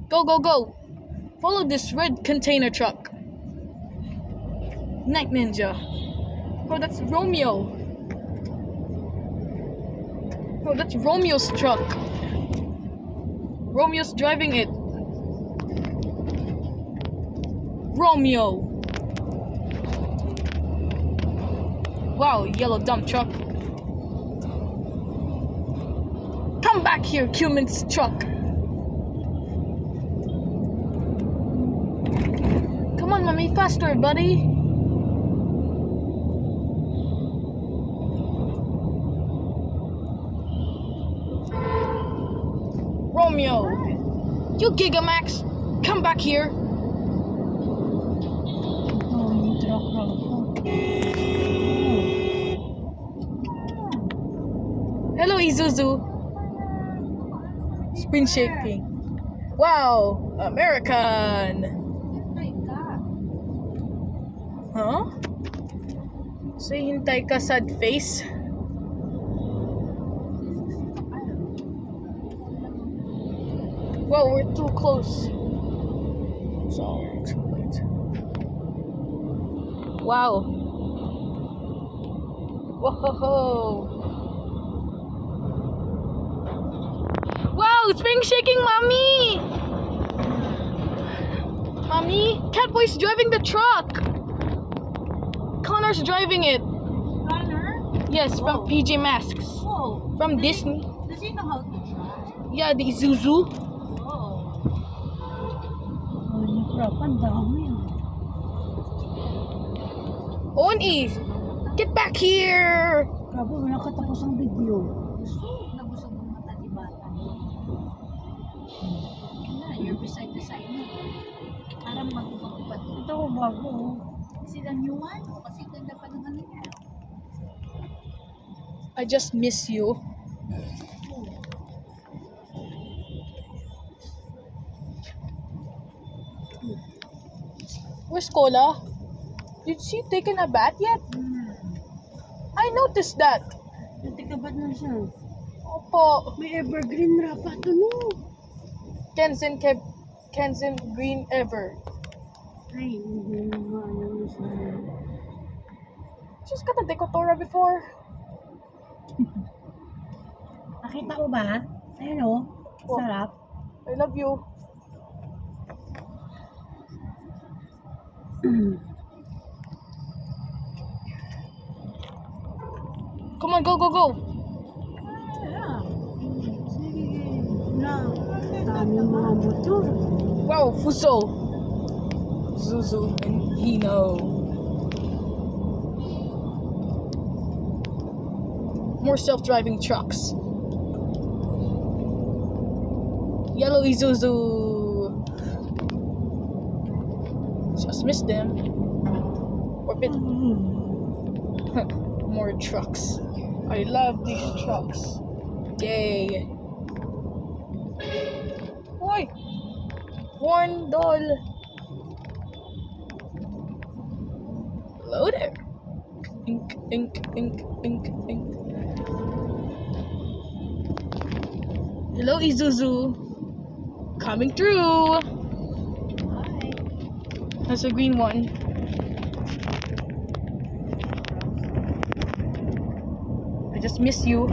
Go, go, go. Follow this red container truck. Night Ninja. Oh, that's Romeo. Oh, that's Romeo's truck. Romeo's driving it. Romeo. Wow, yellow dump truck. Come back here, Cumin's truck. Come on, mommy, faster, buddy. Romeo, you Gigamax, come back here. Hello, Isuzu. Spin shaking. Wow, American. Huh? Say hintay ka, sad face. Wow, we're too close. Sorry, too late. Wow. Whoa. Wow, spring shaking, mommy. Mommy, Catboy's driving the truck. Connor's driving it. Connor? Yes, from PJ Masks. Oh. From Disney. Does he know how to drive? Yeah, the Isuzu. Oh. Oh, nakrapan dami. Oni, get back here. Grabe, wala katapos ang video. Nabusog ng mata ni bata. You're beside the side mo. Parang magpapagpad. Ito ko bago. Is it a new one? O kasi ganda pa naman niya. I just miss you. Where's Cola? Did she taken a bath yet? I noticed that. Natikabad na siya. Opo. May evergreen wrap pa ito, no? Kenzin Green Ever. Ay, hindi naman ano siya. She's got a decotora before. Nakita mo ba? Ayun o. Oh. Sarap. I love you. Come on, go, go, go. Sige. Na. Dami mga motor. Wow, Fuso. Zuzu and Hino. More self-driving trucks. Yellow Isuzu. Just missed them. Orbit. More trucks. I love these trucks. Yay. Oi! Horn doll. Hello there. Ink, ink, ink, ink, ink. Hello, Isuzu. Coming through. Hi. That's a green one. I just miss you.